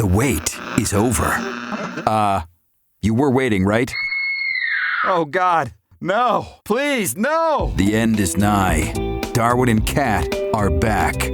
The wait is over. You were waiting, right? Oh, God. No. Please, no. The end is nigh. Darwin and Cat are back.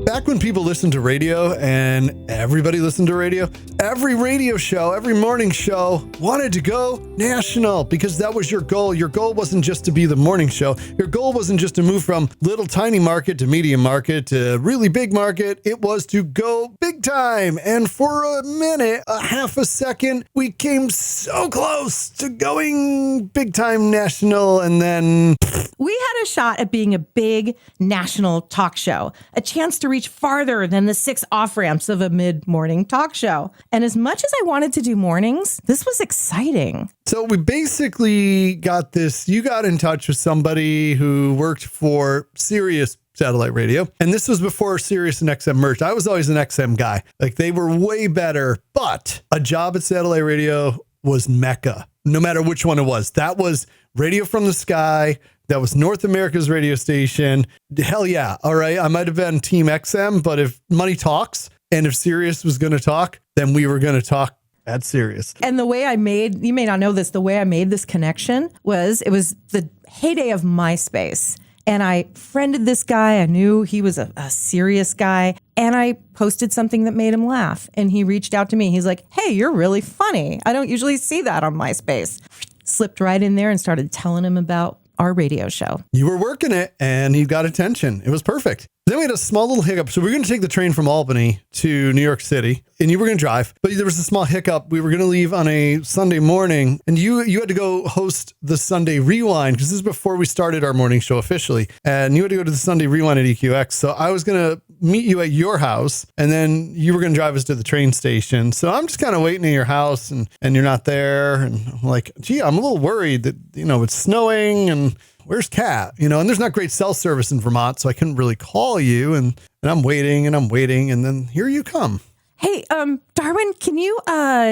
Back when people listened to radio and everybody listened to radio, every radio show, every morning show wanted to go national because that was your goal. Your goal wasn't just to be the morning show. Your goal wasn't just to move from little tiny market to medium market to really big market. It was to go big time. And for a minute, a half a second, we came so close to going big time national. And then we had a shot at being a big national talk show, a chance to reach farther than the 6 off-ramps of a mid-morning talk show. And as much as I wanted to do mornings, this was exciting. So we basically got this. You got in touch with somebody who worked for Sirius Satellite Radio. And this was before Sirius and XM merged. I was always an XM guy. Like, they were way better. But a job at Satellite Radio was Mecca, no matter which one it was. That was radio from the sky. That was North America's radio station. Hell yeah. All right. I might have been Team XM, but if money talks and if Sirius was going to talk, then we were going to talk at Sirius. And the way I made, you may not know this, the way I made this connection was, it was the heyday of MySpace. And I friended this guy. I knew he was a serious guy. And I posted something that made him laugh. And he reached out to me. He's like, hey, you're really funny. I don't usually see that on MySpace. Slipped right in there and started telling him about our radio show. You were working it and he got attention. It was perfect. Then we had a small little hiccup. So we were going to take the train from Albany to New York City and you were going to drive, but there was a small hiccup. We were going to leave on a Sunday morning and you had to go host the Sunday Rewind because this is before we started our morning show officially. And you had to go to the Sunday Rewind at EQX. So I was going to meet you at your house and then you were going to drive us to the train station. So I'm just kind of waiting at your house and you're not there. And I'm like, gee, I'm a little worried that, it's snowing and where's Cat? And there's not great cell service in Vermont, so I couldn't really call you. And I'm waiting. And then here you come. Hey, Darwin, can you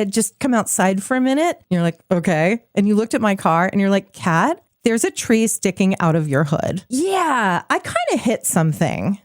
just come outside for a minute? And you're like, okay. And you looked at my car and you're like, Cat, there's a tree sticking out of your hood. Yeah, I kind of hit something.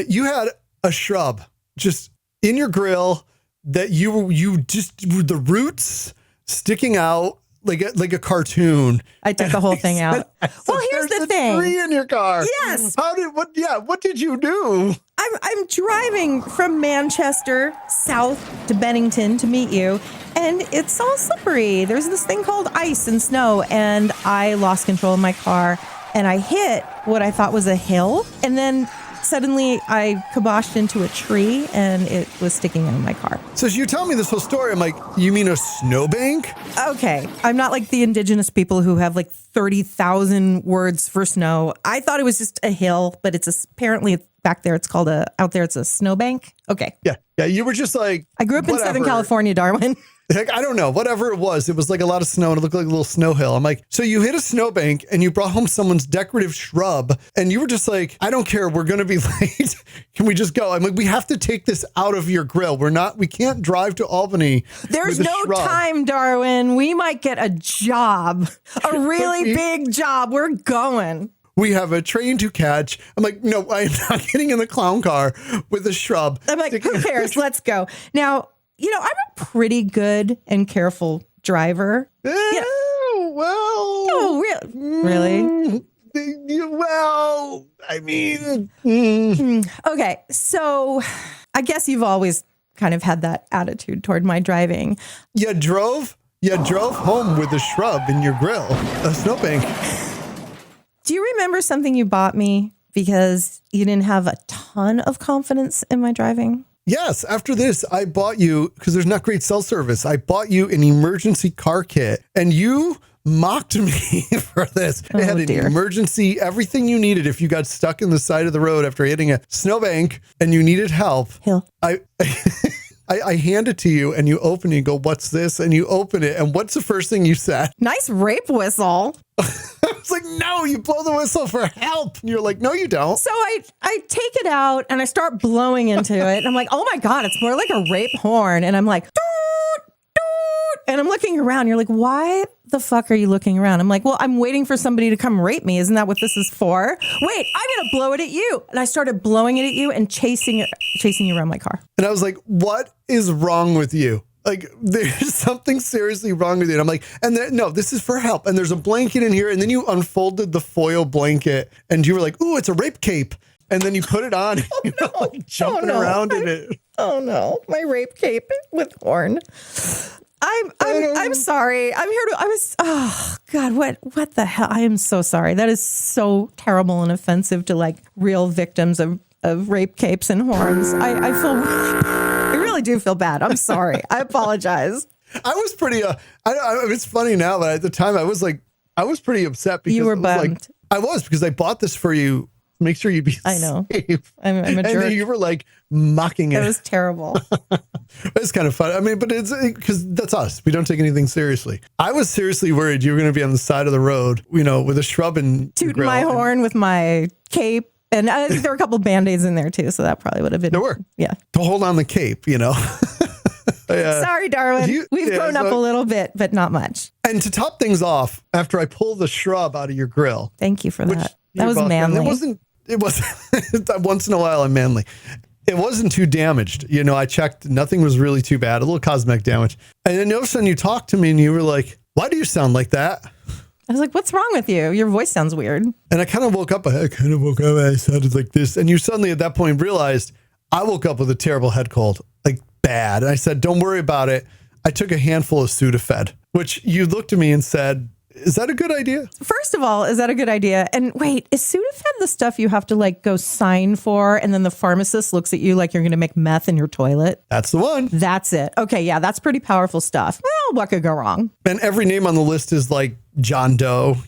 You had a shrub just in your grill that you just, the roots sticking out. Like a cartoon. I took the whole thing out. Well, here's the thing. Tree in your car. Yes. What did you do? I'm driving from Manchester south to Bennington to meet you, and it's all slippery. There's this thing called ice and snow, and I lost control of my car, and I hit what I thought was a hill, and then suddenly I kiboshed into a tree and it was sticking out of my car. So as you tell me this whole story, I'm like, you mean a snowbank? Okay. I'm not like the indigenous people who have like 30,000 words for snow. I thought it was just a hill, but apparently back there it's called out there it's a snowbank. Okay. Yeah. Yeah. You were just like, I grew up in Southern California, Darwin. Heck, I don't know, whatever it was like a lot of snow and it looked like a little snow hill. I'm like, so you hit a snowbank and you brought home someone's decorative shrub and you were just like, I don't care. We're going to be late. Can we just go? I'm like, we have to take this out of your grill. We can't drive to Albany. There's no time, Darwin. We might get a job, a really big job. We're going. We have a train to catch. I'm like, no, I'm not getting in the clown car with a shrub. I'm like, who cares? Let's go. Now, I'm a pretty good and careful driver. Well, really? Well, I mean. Okay, so I guess you've always kind of had that attitude toward my driving. You drove home with a shrub in your grill, a snowbank. Do you remember something you bought me because you didn't have a ton of confidence in my driving? Yes. After this, I bought you, because there's not great cell service, I bought you an emergency car kit and you mocked me for this. It had an emergency, everything you needed if you got stuck in the side of the road after hitting a snowbank and you needed help. I hand it to you and you open it and go, what's this? And you open it. And what's the first thing you said? Nice rape whistle. I was like, no, you blow the whistle for help. And you're like, no, you don't. So I take it out and I start blowing into it. And I'm like, oh my God, it's more like a rape horn. And I'm like, doot, doot, And I'm looking around. You're like, why the fuck are you looking around? I'm like, well, I'm waiting for somebody to come rape me. Isn't that what this is for? Wait, I'm going to blow it at you. And I started blowing it at you and chasing you around my car. And I was like, what is wrong with you? Like, there's something seriously wrong with you. And I'm like, no, this is for help. And there's a blanket in here. And then you unfolded the foil blanket and you were like, ooh, it's a rape cape. And then you put it on, like jumping around in it. Oh no, my rape cape with horn. I'm sorry. Oh God, what the hell? I am so sorry. That is so terrible and offensive to like real victims of rape capes and horns. I really do feel bad. I'm sorry. I apologize. I was pretty, it's funny now, but at the time I was pretty upset because you were bummed. Because I bought this for you. Make sure you be I know. safe. I'm a jerk. And then you were like mocking it. It was terrible. It's kind of fun. I mean, but it's because that's us. We don't take anything seriously. I was seriously worried you were going to be on the side of the road, with a shrub and tooting my horn with my cape. And I think there were a couple Band-Aids in there too. So that probably would have been. There were. Yeah. To hold on the cape, Sorry, Darwin. We've grown up a little bit, but not much. And to top things off, after I pulled the shrub out of your grill. Thank you for that. That was manly. It wasn't once in a while I'm manly. It wasn't too damaged. I checked. Nothing was really too bad. A little cosmetic damage. And then all of a sudden you talked to me and you were like, why do you sound like that? I was like, what's wrong with you? Your voice sounds weird. And I kind of woke up. And I sounded like this. And you suddenly at that point realized I woke up with a terrible head cold, like bad. And I said, don't worry about it. I took a handful of Sudafed, which you looked at me and said, is that a good idea? First of all, is that a good idea? And wait, is Sudafed the stuff you have to like go sign for? And then the pharmacist looks at you like you're going to make meth in your toilet? That's the one. That's it. Okay. Yeah. That's pretty powerful stuff. Well, what could go wrong? And every name on the list is like John Doe,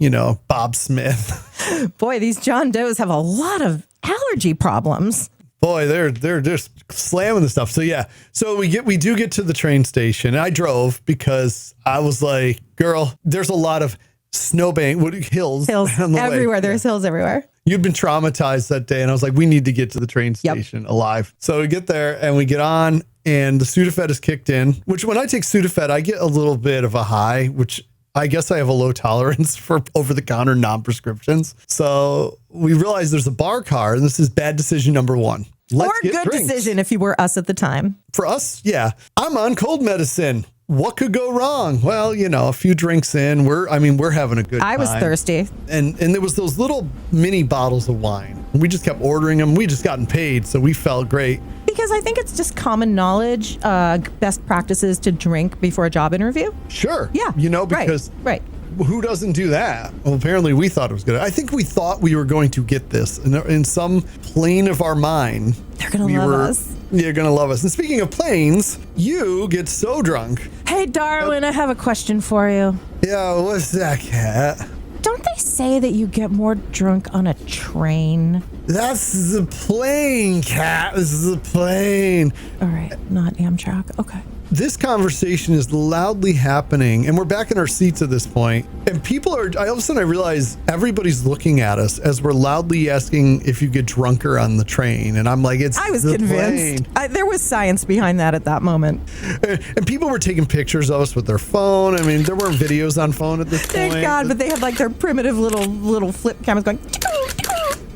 Bob Smith. Boy, these John Does have a lot of allergy problems. Boy, they're just slamming the stuff. So yeah, so we do get to the train station. And I drove because I was like, girl, there's a lot of hills on the everywhere. way. There's hills everywhere. You've been traumatized that day, and I was like, we need to get to the train station alive. So we get there and we get on, and the Sudafed is kicked in. Which when I take Sudafed, I get a little bit of a high, which I guess I have a low tolerance for over-the-counter non-prescriptions. So we realize there's a bar car, and this is bad decision number one. Or good decision if you were us at the time. For us, yeah. I'm on cold medicine. What could go wrong? Well, a few drinks in, we're having a good time. I was thirsty. And there was those little mini bottles of wine. We just kept ordering them. We just gotten paid, so we felt great. Because I think it's just common knowledge, best practices to drink before a job interview. Sure. Yeah. Because right. Who doesn't do that? Well, apparently we thought it was good. I think we thought we were going to get this in some plane of our mind. They're going to love us. You're going to love us. And speaking of planes, you get so drunk. Hey, Darwin, I have a question for you. Yeah, what's that, Cat? Don't they say that you get more drunk on a train? That's the plane, Cat. This is the plane. All right, not Amtrak. Okay. This conversation is loudly happening, and we're back in our seats at this point. And people all of a sudden I realize everybody's looking at us as we're loudly asking if you get drunker on the train. And I'm like, I was convinced. There was science behind that at that moment. And people were taking pictures of us with their phone. I mean, there weren't videos on phone at this point. Thank God, but they had like their primitive little flip cameras going.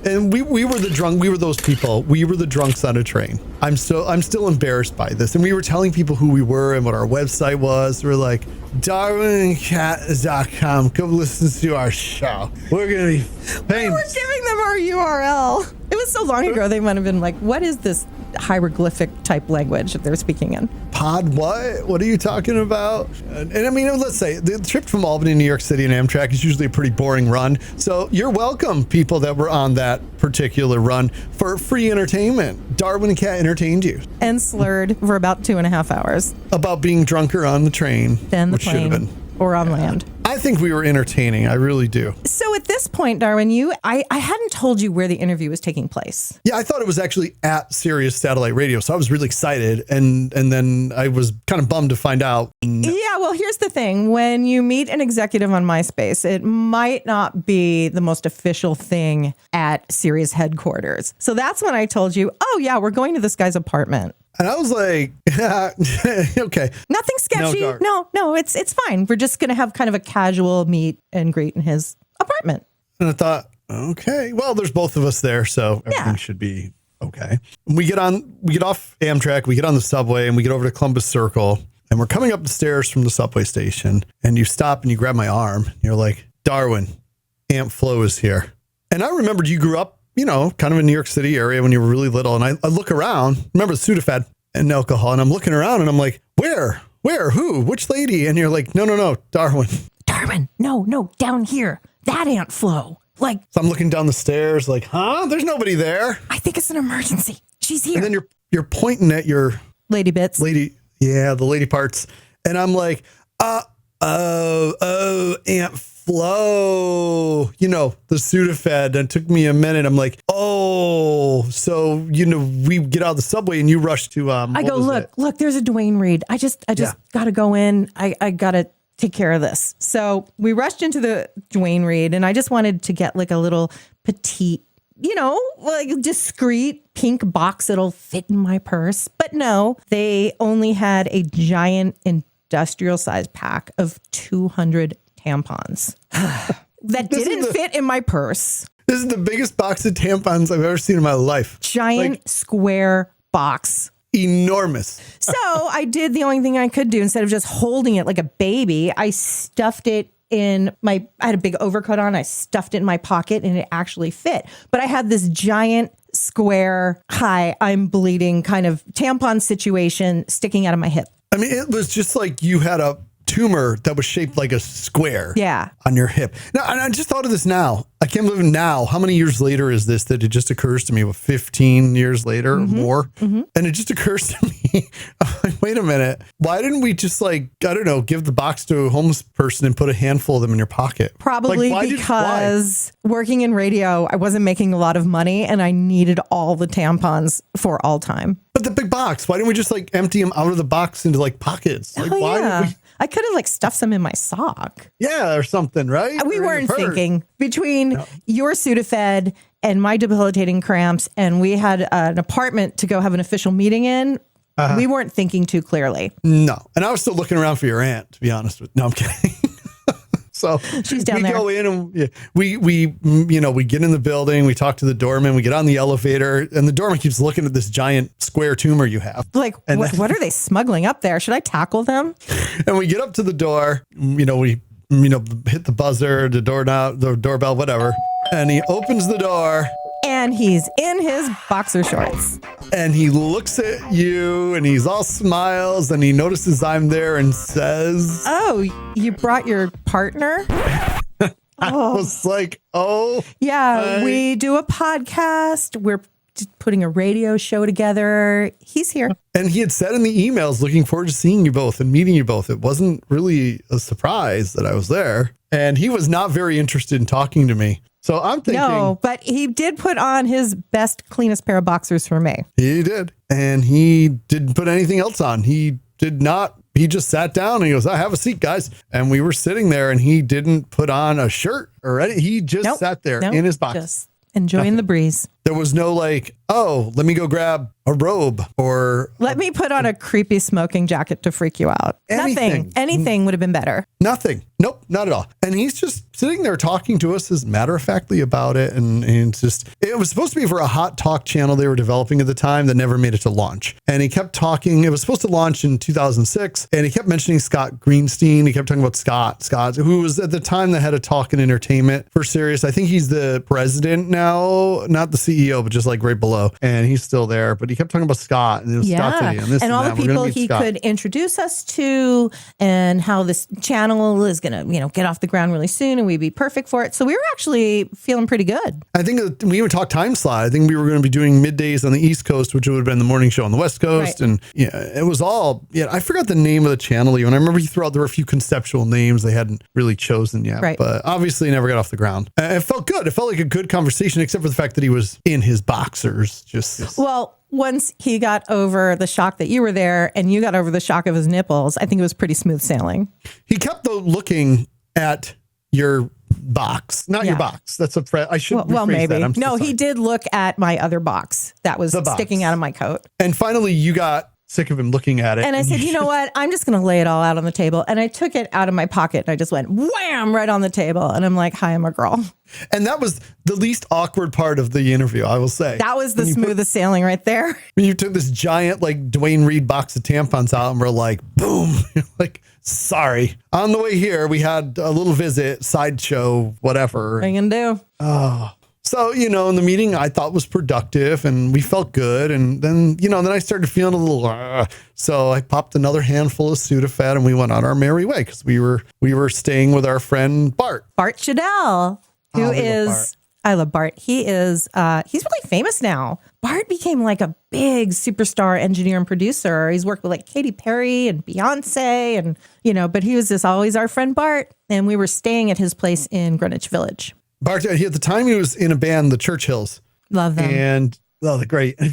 And we were the drunk. We were those people. We were the drunks on a train. I'm still embarrassed by this. And we were telling people who we were and what our website was. We're like, DarwinandCat.com. Come listen to our show. We're going to be famous. We were giving them our URL. It was so long ago, they might have been like, what is this hieroglyphic type language that they're speaking in? Pod what? What are you talking about? And I mean, let's say the trip from Albany to New York City and Amtrak is usually a pretty boring run. So you're welcome, people that were on that particular run, for free entertainment. Darwin and Cat entertained you. And slurred for about 2.5 hours. About being drunker on the train. Than the plane. Or on land. I think we were entertaining. I really do. So at this point, Darwin, I hadn't told you where the interview was taking place. Yeah, I thought it was actually at Sirius Satellite Radio. So I was really excited. And then I was kind of bummed to find out. Yeah, well, here's the thing. When you meet an executive on MySpace, it might not be the most official thing at Sirius headquarters. So that's when I told you, oh, yeah, we're going to this guy's apartment. And I was like, okay. Nothing sketchy. No, No, it's fine. We're just going to have kind of a casual meet and greet in his apartment. And I thought, okay, well, there's both of us there, so everything should be okay. We get off Amtrak, we get on the subway, and we get over to Columbus Circle, and we're coming up the stairs from the subway station, and you stop and you grab my arm. And you're like, Darwin, Aunt Flo is here. And I remembered you grew up, kind of in New York City area when you were really little. And I look around, remember Sudafed and alcohol, and I'm looking around and I'm like, where, who, which lady? And you're like, no, Darwin. Darwin, no, down here. That Aunt Flo. So I'm looking down the stairs like, huh? There's nobody there. I think it's an emergency. She's here. And then you're pointing at your lady bits. The lady parts. And I'm like, Aunt Flo, the Sudafed. And it took me a minute. I'm like, oh, so, we get out of the subway and you rush to, I go, look, there's a Dwayne Reed. I just got to go in. I got to take care of this. So we rushed into the Dwayne Reed and I just wanted to get like a little petite, discreet pink box that'll fit in my purse. But no, they only had a giant industrial size pack of 200 tampons that didn't fit in my purse. This is the biggest box of tampons I've ever seen in my life. Giant square box. Enormous. So I did the only thing I could do. Instead of just holding it like a baby, I stuffed it I had a big overcoat on. I stuffed it in my pocket and it actually fit. But I had this giant square, I'm bleeding kind of tampon situation sticking out of my hip. I mean, it was just like you had a tumor that was shaped like a square on your hip. Now, and I just thought of this now. I can't believe now. How many years later is this that it just occurs to me? 15 years later or more? Mm-hmm. And it just occurs to me, I'm like, wait a minute. Why didn't we just give the box to a homeless person and put a handful of them in your pocket? Probably because working in radio, I wasn't making a lot of money and I needed all the tampons for all time. But the big box, why didn't we just empty them out of the box into pockets? Why did we? I could have stuffed some in my sock. Yeah, or something, right? We weren't thinking between your Sudafed and my debilitating cramps, and we had an apartment to go have an official meeting in. We weren't thinking too clearly. No. And I was still looking around for your aunt, to be honest with you. No, I'm kidding. So she's down there. We go in and we get in the building. We talk to the doorman. We get on the elevator, and the doorman keeps looking at this giant square tumor you have. What are they smuggling up there? Should I tackle them? And we get up to the door. We hit the buzzer, the doorbell, whatever. And he opens the door. And he's in his boxer shorts. And he looks at you and he's all smiles and he notices I'm there and says, "Oh, you brought your partner?" I was like, oh. Yeah, we do a podcast. We're putting a radio show together. He's here. And he had said in the emails, looking forward to seeing you both and meeting you both. It wasn't really a surprise that I was there. And he was not very interested in talking to me. So I'm thinking. No, but he did put on his best, cleanest pair of boxers for me. He did. And he didn't put anything else on. He did not. He just sat down and he goes, "I have a seat, guys." And we were sitting there and he didn't put on a shirt or anything. He just sat there in his box. Just enjoying the breeze. There was no let me go grab a robe or let me put on a creepy smoking jacket to freak you out. Anything would have been better. Nothing. Nope, not at all. And he's just sitting there talking to us as matter-of-factly about it. And it was supposed to be for a hot talk channel they were developing at the time that never made it to launch. And he kept talking. It was supposed to launch in 2006. And he kept mentioning Scott Greenstein. He kept talking about Scott, who was at the time the head of talk and entertainment for Sirius. I think he's the president now, not the CEO, but just right below. And he's still there. But he kept talking about Scott and it was Scott City and this and all that. The people he could introduce us to and how this channel is going to, get off the ground really soon and we'd be perfect for it. So we were actually feeling pretty good. I think we even talked time slot. I think we were going to be doing middays on the East Coast, which would have been the morning show on the West Coast. Right. And it was all, I forgot the name of the channel even. I remember there were a few conceptual names they hadn't really chosen yet, right. But obviously never got off the ground. It felt good. It felt like a good conversation, except for the fact that he was in his boxers. Well, once he got over the shock that you were there and you got over the shock of his nipples, I think it was pretty smooth sailing. He kept looking at your box, not your Yeah. box. That's I should Well, rephrase maybe. that. I'm so No, sorry. he did look at my other box that was The box. sticking out of my coat. And finally, you got sick of him looking at it. And I said, you know what? I'm just going to lay it all out on the table. And I took it out of my pocket and I just went wham right on the table. And I'm like, hi, I'm a girl. And that was the least awkward part of the interview, I will say. That was the smoothest sailing right there. When you took this giant, like, Dwayne Reed box of tampons out and we're like, boom. Like, sorry. On the way here, we had a little visit, sideshow, whatever. What are you going to do? So, in the meeting I thought was productive and we felt good. And then, then I started feeling a little, so I popped another handful of Sudafed and we went on our merry way because we were staying with our friend Bart. Bart Shadell, who we love is, Bart. I love Bart. He is, he's really famous now. Bart became like a big superstar engineer and producer. He's worked with like Katy Perry and Beyonce and, but he was just always our friend Bart. And we were staying at his place in Greenwich Village. Bart, at the time he was in a band, the Churchills. Love them. And they're great. And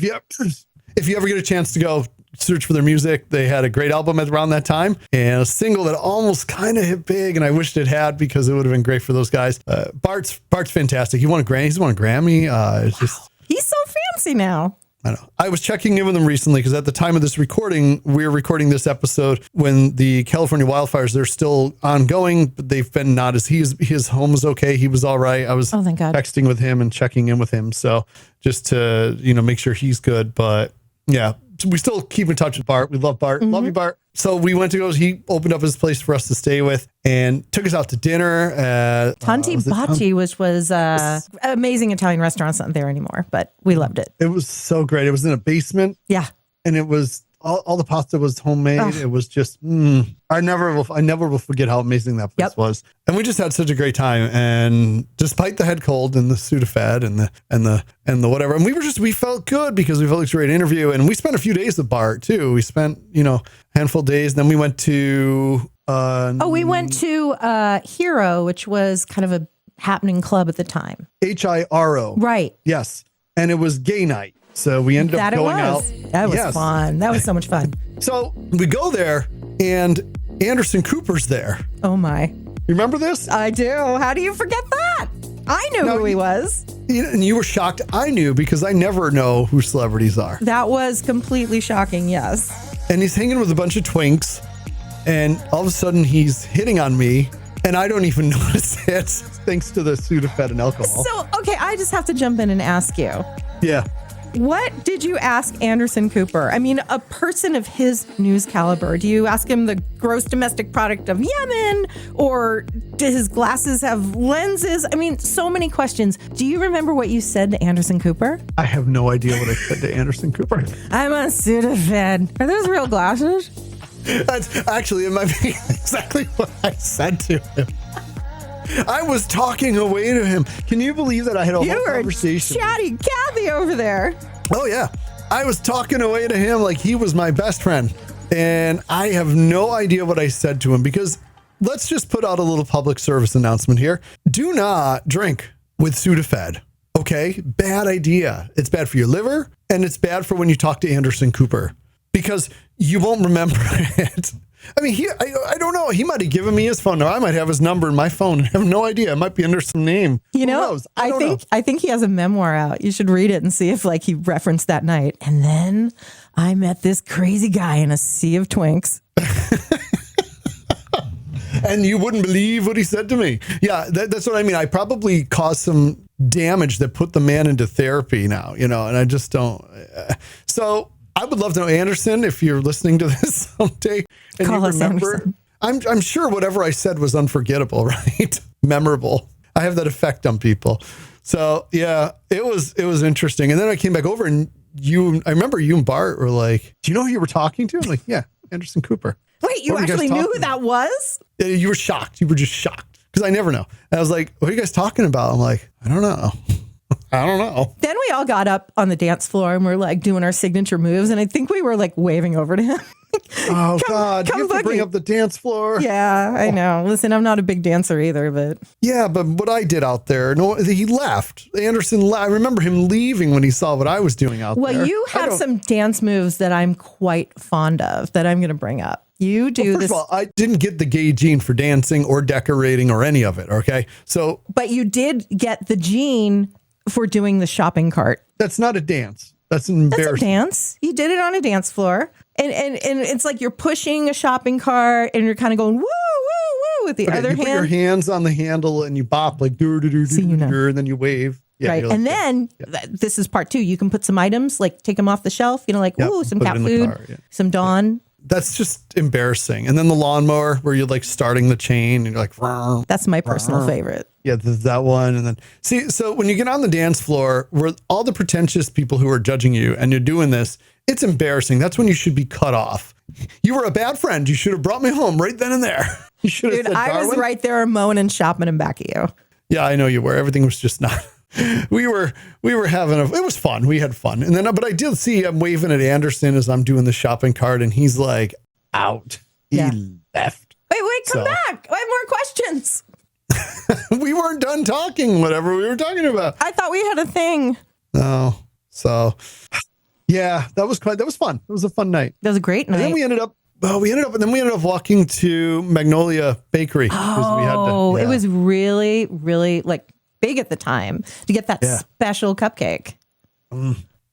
if you ever get a chance to go search for their music, they had a great album at around that time and a single that almost kind of hit big. And I wished it had because it would have been great for those guys. Bart's fantastic. He won a Grammy. He's won a Grammy. It's just, He's so fancy now. I know. I was checking in with them recently because at the time of this recording, we're recording this episode when the California wildfires, they're still ongoing, but they've been not as his home was okay. He was all right. I was thank God. texting with him and checking in with him. So just to, make sure he's good. But yeah, we still keep in touch with Bart. We love Bart. Love you, Bart. So we went to go, he opened up his place for us to stay with and took us out to dinner at Tanti Bacci, which was amazing Italian restaurant. It's not there anymore, but we loved it. It was so great. It was in a basement. Yeah. And it was all the pasta was homemade. Ugh. It was just, I never will forget how amazing that place was. And we just had such a great time. And despite the head cold and the Sudafed and the whatever, and we felt good because we felt like a great interview. And we spent a few days with Bart too. We spent, handful of days. Then we went to, we went to Hero, which was kind of a happening club at the time. HIRO. Right. Yes. And it was gay night. So we ended up going out. That was fun. That was so much fun. So we go there and Anderson Cooper's there. Oh my. You remember this? I do. How do you forget that? I knew who he was. And you were shocked. I knew because I never know who celebrities are. That was completely shocking. Yes. And he's hanging with a bunch of twinks and all of a sudden he's hitting on me and I don't even notice it thanks to the Sudafed and alcohol. So, okay, I just have to jump in and ask you. Yeah. What did you ask Anderson Cooper? I mean, a person of his news caliber. Do you ask him the gross domestic product of Yemen? Or do his glasses have lenses? I mean, so many questions. Do you remember what you said to Anderson Cooper? I have no idea what I said to Anderson Cooper. I'm on Sudafed. Are those real glasses? That's actually, it might be exactly what I said to him. I was talking away to him. Can you believe that I had a whole conversation? Chatty Cathy over there. Oh, yeah. I was talking away to him like he was my best friend. And I have no idea what I said to him because let's just put out a little public service announcement here. Do not drink with Sudafed. Okay? Bad idea. It's bad for your liver and it's bad for when you talk to Anderson Cooper because you won't remember it. I mean, I don't know. He might have given me his phone number. I might have his number in my phone and have no idea. It might be under some name. You know, I think he has a memoir out. You should read it and see if like he referenced that night. And then I met this crazy guy in a sea of twinks. And you wouldn't believe what he said to me. Yeah, that's what I mean. I probably caused some damage that put the man into therapy now, and I just don't. So I would love to know, Anderson, if you're listening to this someday and Call you us remember, I'm sure whatever I said was unforgettable, right? Memorable. I have that effect on people. So yeah, it was interesting. And then I came back over and I remember you and Bart were like, do you know who you were talking to? I'm like, yeah, Anderson Cooper. Wait, you actually knew who that was? You were shocked. You were just shocked because I never know. And I was like, what are you guys talking about? I'm like, I don't know. I don't know. Then we all got up on the dance floor and we're like doing our signature moves. And I think we were like waving over to him. Oh, God. You have to bring up the dance floor. Yeah, I know. Listen, I'm not a big dancer either, but. Yeah, but what I did out there, no, he left. Anderson, I remember him leaving when he saw what I was doing out there. Well, you have some dance moves that I'm quite fond of that I'm going to bring up. You do first this. of all, I didn't get the gay gene for dancing or decorating or any of it. Okay. So. But you did get the gene for doing the shopping cart. That's not a dance. That's embarrassing. That's a dance. You did it on a dance floor. And it's like you're pushing a shopping cart and you're kind of going, woo, woo, woo, with the other you hand. Put your hands on the handle and you bop like, and then you wave. Yeah, right. like, And then this is part 2. You can put some items, like take them off the shelf, like, ooh, some cat food, some Dawn. That's just embarrassing. And then the lawnmower where you're like starting the chain and you're like, that's my personal favorite. Yeah, there's that one. And then see, so when you get on the dance floor where all the pretentious people who are judging you and you're doing this, it's embarrassing. That's when you should be cut off. You were a bad friend. You should have brought me home right then and there. You should have said, I was right there moaning, shopping, and back at you. Yeah, I know you were. Everything was just not. We were having it was fun. We had fun. And then, but I did see him waving at Anderson as I'm doing the shopping cart and he's like out. He left. Wait, come back. I have more questions. We weren't done talking, whatever we were talking about. I thought we had a thing. Oh, so yeah, that was fun. It was a fun night. That was a great night. And then we ended up walking to Magnolia Bakery. Oh, it was really, really like big at the time to get that special cupcake.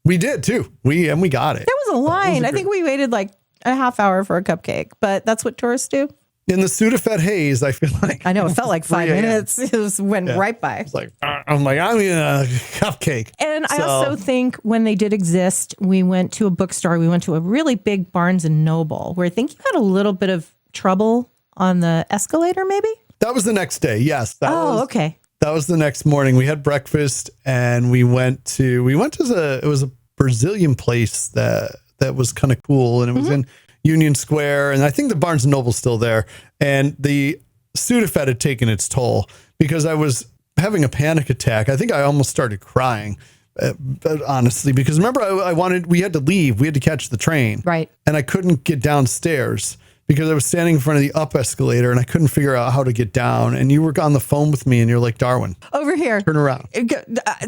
We did too. We got it. There was a line. I think we waited like a half hour for a cupcake, but that's what tourists do. In the Sudafed haze, I feel like. I know, it felt like 5 minutes. It just went right by. It's like, I'm eating a cupcake. And I also think when they did exist, we went to a bookstore. We went to a really big Barnes and Noble where I think you had a little bit of trouble on the escalator, maybe? That was the next day. Yes. Okay. That was the next morning. We had breakfast and we went to it was a Brazilian place that was kind of cool. And it was in Union Square. And I think the Barnes and Noble's still there. And the Sudafed had taken its toll because I was having a panic attack. I think I almost started crying, honestly, because remember we had to leave. We had to catch the train. Right. And I couldn't get downstairs because I was standing in front of the up escalator and I couldn't figure out how to get down. And you were on the phone with me and you're like, Darwin, over here, turn around.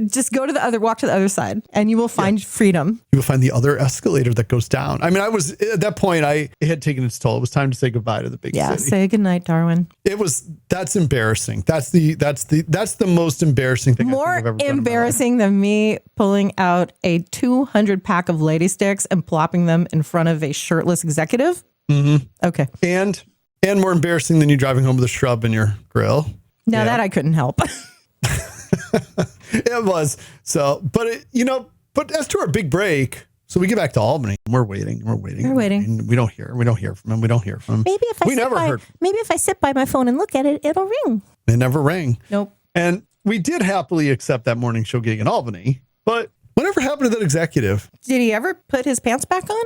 Just walk to the other side and you will find freedom. You will find the other escalator that goes down. I mean, I was at that point, it had taken its toll. It was time to say goodbye to the big city. Say goodnight, Darwin. That's embarrassing. That's the most embarrassing thing More I think I've ever done embarrassing than me pulling out a 200 pack of lady sticks and plopping them in front of a shirtless executive. Mm-hmm. Okay. And more embarrassing than you driving home with a shrub in your grill. Now that I couldn't help. It was. So, but as to our big break, so we get back to Albany. We're waiting. We don't hear from him. Maybe if I sit by my phone and look at it, it'll ring. It never rang. Nope. And we did happily accept that morning show gig in Albany, but whatever happened to that executive? Did he ever put his pants back on?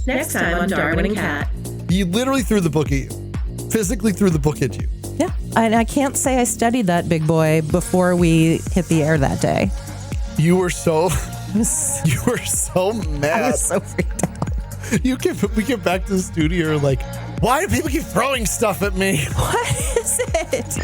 Next time on Darwin and Cat. He literally threw the book at you. Physically threw the book at you. Yeah. And I can't say I studied that big boy before we hit the air that day. You were so mad. I was so freaked out. We get back to the studio like, why do people keep throwing stuff at me? What is it?